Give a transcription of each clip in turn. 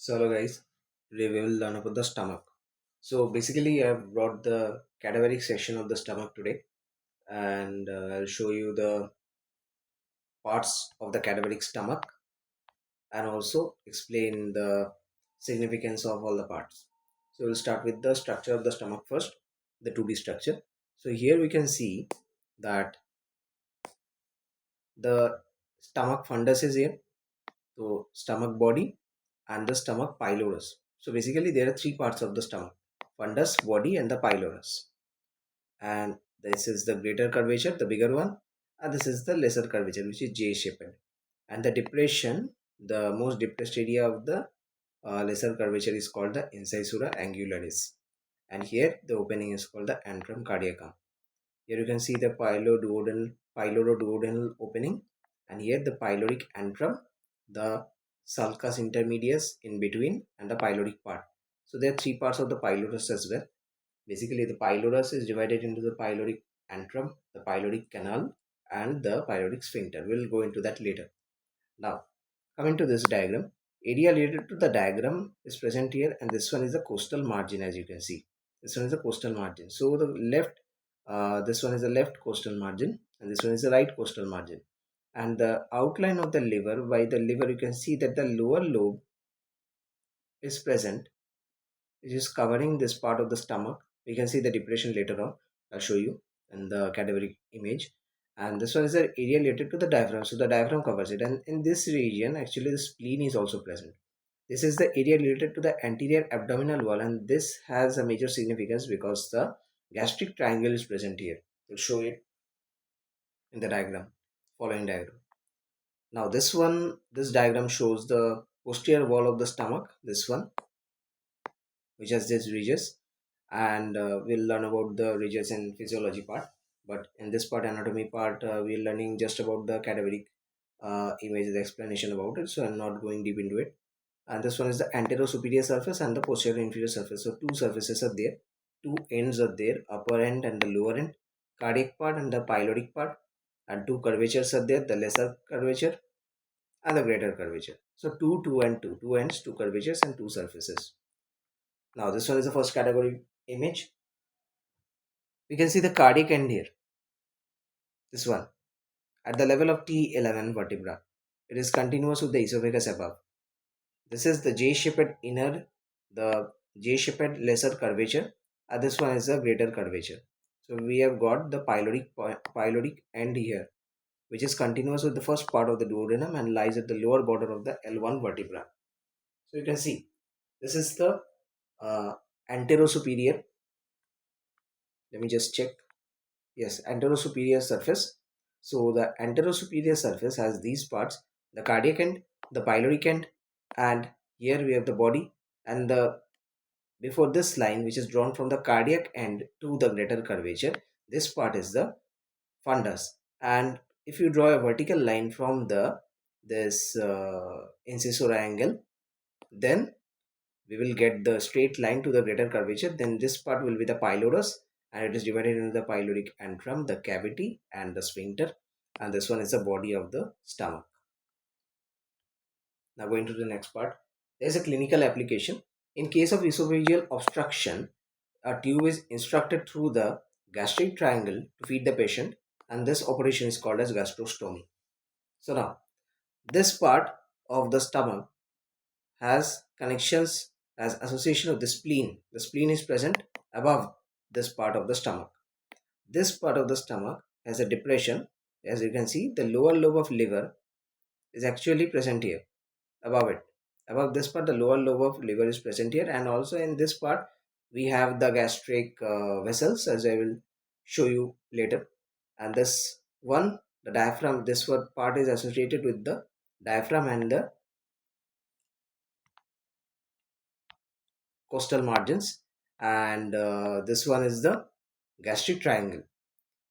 So hello guys, today we will learn about the stomach. So basically I have brought the cadaveric section of the stomach today, and I'll show you the parts of the cadaveric stomach and also explain the significance of all the parts. So we'll start with the structure of the stomach first, the 2D structure. So here we can see that the stomach fundus is here, so stomach body and the stomach pylorus. So basically there are three parts of the stomach: fundus, body and the pylorus. And this is the greater curvature, the bigger one, and this is the lesser curvature, which is J-shaped. And the depression, the most depressed area of the lesser curvature is called the incisura angularis, and here the opening is called the antrum cardiacum. Here you can see the pyloroduodenal opening, and here the pyloric antrum, the sulcus intermedius in between, and the pyloric part. So there are three parts of the pylorus as well. Basically, the pylorus is divided into the pyloric antrum, the pyloric canal, and the pyloric sphincter. We'll go into that later. Now, coming to this diagram, area related to the diagram is present here, and this one is the costal margin, as you can see. This one is the costal margin. So the left, this one is the left costal margin, and this one is the right costal margin. And the outline of the liver, by the liver, you can see that the lower lobe is present, which is covering this part of the stomach. You can see the depression later on. I'll show you in the cadaveric image. And this one is the area related to the diaphragm. So the diaphragm covers it. And in this region, actually, the spleen is also present. This is the area related to the anterior abdominal wall, and this has a major significance because the gastric triangle is present here. We'll show it in the diagram, following diagram. Now this diagram shows the posterior wall of the stomach, this one, which has these ridges, and we'll learn about the ridges in physiology part. But in this part, anatomy part, we're learning just about the cadaveric image, the explanation about it, so I'm not going deep into it. And this one is the antero-superior surface and the posterior inferior surface. So two surfaces are there, two ends are there, upper end and the lower end, cardiac part and the pyloric part, and two curvatures are there, the lesser curvature and the greater curvature. So two and two ends, two curvatures and two surfaces. Now this one is the first category image. We can see the cardiac end here, this one, at the level of T11 vertebra. It is continuous with the esophagus above. This is the J-shaped inner, the J-shaped lesser curvature, and this one is the greater curvature. So we have got the pyloric end here, which is continuous with the first part of the duodenum and lies at the lower border of the L1 vertebra. So you can see this is the antero-superior. Let me just check. Yes, antero-superior surface. So the antero-superior surface has these parts: the cardiac end, the pyloric end, and here we have the body. And the before this line, which is drawn from the cardiac end to the greater curvature, this part is the fundus. And if you draw a vertical line from the this incisura angle, then we will get the straight line to the greater curvature. Then this part will be the pylorus, and it is divided into the pyloric antrum, the cavity and the sphincter, and this one is the body of the stomach. Now going to the next part, there is a clinical application. In case of esophageal obstruction, a tube is instructed through the gastric triangle to feed the patient, and this operation is called as gastrostomy. So now this part of the stomach has connections, as association of the spleen. The spleen is present above this part of the stomach. This part of the stomach has a depression. As you can see, the lower lobe of liver is actually present here, above it. Above this part, the lower lobe of liver is present here, and also in this part we have the gastric vessels, as I will show you later. And this one, the diaphragm, this part is associated with the diaphragm and the costal margins, and this one is the gastric triangle.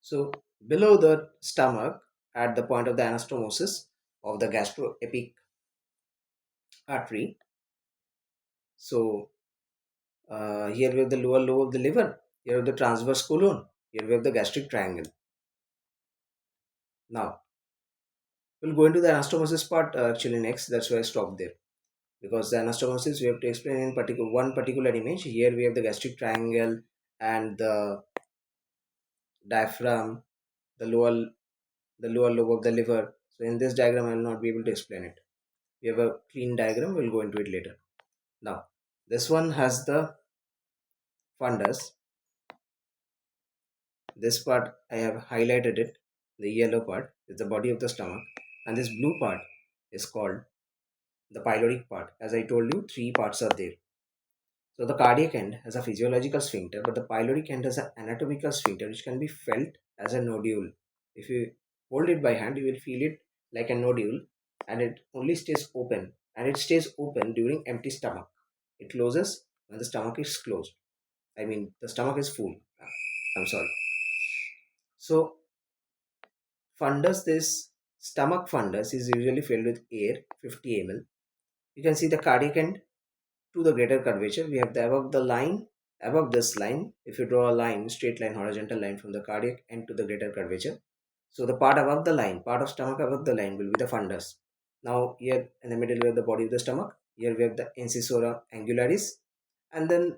So below the stomach, at the point of the anastomosis of the gastroepic artery, so here we have the lower lobe of the liver, here we have the transverse colon, here we have the gastric triangle. Now we'll go into the anastomosis part actually next, that's why I stopped there. because the anastomosis we have to explain in one particular image. Here we have the gastric triangle and the diaphragm, the lower lobe of the liver. So in this diagram, I will not be able to explain it. We have a clean diagram. We'll go into it later. Now, this one has the fundus. This part I have highlighted it. The yellow part is the body of the stomach, and this blue part is called the pyloric part. As I told you, three parts are there. So the cardiac end has a physiological sphincter, but the pyloric end has an anatomical sphincter which can be felt as a nodule. If you hold it by hand, you will feel it like a nodule, and it only stays open, and it stays open during empty stomach. It closes when the stomach is closed. I mean, the stomach is full. I'm sorry. So fundus, this stomach fundus is usually filled with air, 50 ml. You can see the cardiac end to the greater curvature. We have the above this line. If you draw a line, straight line, horizontal line from the cardiac end to the greater curvature. So the part above the line, part of stomach above the line will be the fundus. Now here in the middle we have the body of the stomach. Here we have the incisura angularis, and then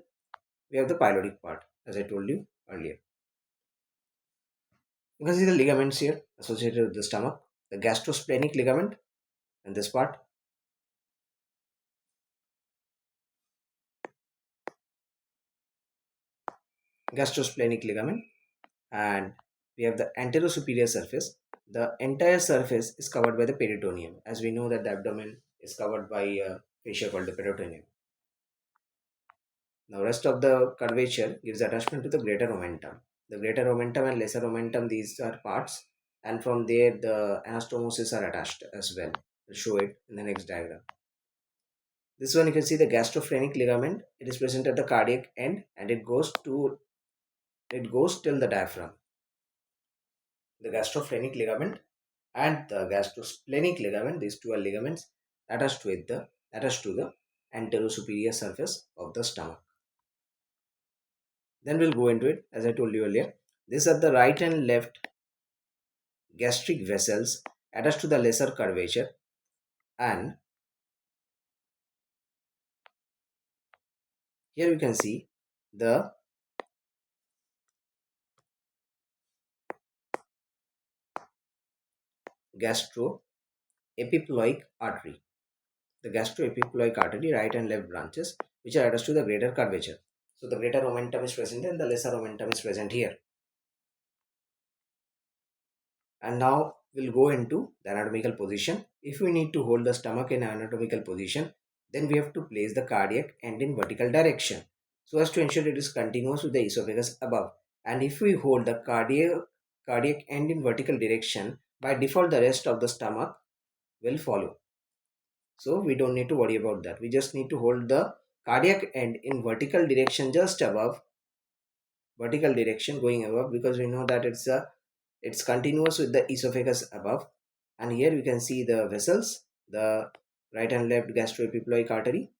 we have the pyloric part, as I told you earlier. You can see the ligaments here associated with the stomach. The gastrosplenic ligament in this part, gastrosplenic ligament, and we have the antero-superior surface. The entire surface is covered by the peritoneum, as we know that the abdomen is covered by a fascia called the peritoneum. Now rest of the curvature gives attachment to the greater omentum. The greater omentum and lesser omentum, these are parts, and from there the anastomosis are attached as well. I'll show it in the next diagram. This one you can see the gastrophrenic ligament. It is present at the cardiac end, and it goes till the diaphragm. The gastrophrenic ligament and the gastrosplenic ligament, these two are ligaments attached to the antero-superior surface of the stomach. Then we'll go into it. As I told you earlier, these are the right and left gastric vessels attached to the lesser curvature, and here you can see the gastroepiploic artery. The gastroepiploic artery, right and left branches, which are attached to the greater curvature. So the greater omentum is present and the lesser omentum is present here. And now we'll go into the anatomical position. If we need to hold the stomach in anatomical position, then we have to place the cardiac end in vertical direction so as to ensure it is continuous with the esophagus above. And if we hold the cardiac end in vertical direction, by default the rest of the stomach will follow. So we don't need to worry about that. We just need to hold the cardiac end in vertical direction just above, vertical direction going above, because we know that it's continuous with the esophagus above. And here we can see the vessels, the right and left gastroepiploic artery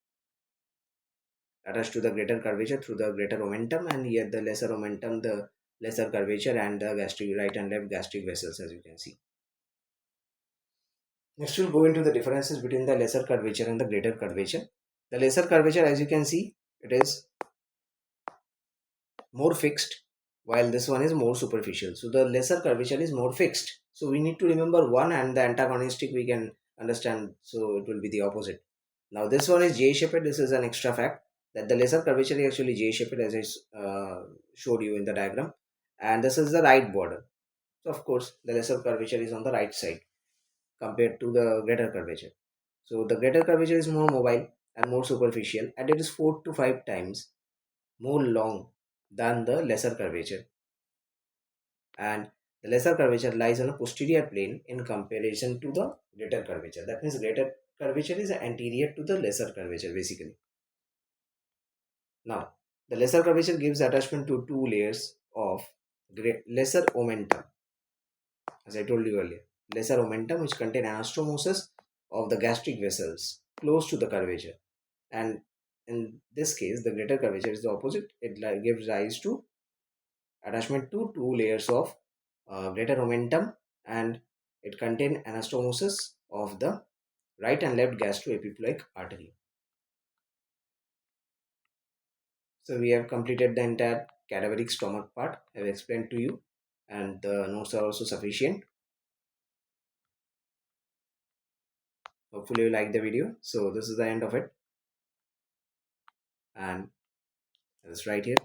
attached to the greater curvature through the greater omentum, and here the lesser omentum, the lesser curvature, and the gastric right and left gastric vessels, as you can see. Next we'll go into the differences between the lesser curvature and the greater curvature. The lesser curvature, as you can see, it is more fixed, while this one is more superficial. So the lesser curvature is more fixed. So we need to remember one, and the antagonistic we can understand. So it will be the opposite. Now this one is J-shaped. This is an extra fact that the lesser curvature is actually J-shaped, as I showed you in the diagram. And this is the right border. So of course the lesser curvature is on the right side compared to the greater curvature. So the greater curvature is more mobile and more superficial, and it is 4 to 5 times more long than the lesser curvature. And the lesser curvature lies on a posterior plane in comparison to the greater curvature. That means greater curvature is anterior to the lesser curvature basically. Now, the lesser curvature gives attachment to two layers of lesser omentum, as I told you earlier. Lesser omentum, which contain anastomosis of the gastric vessels close to the curvature. And in this case, the greater curvature is the opposite. It gives rise to attachment to two layers of greater omentum, and it contains anastomosis of the right and left gastroepiploic artery. So we have completed the entire cadaveric stomach part. I have explained to you, and the notes are also sufficient. Hopefully you like the video. So this is the end of it, and it's right here.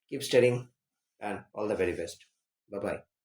Keep studying, and all the very best. Bye bye.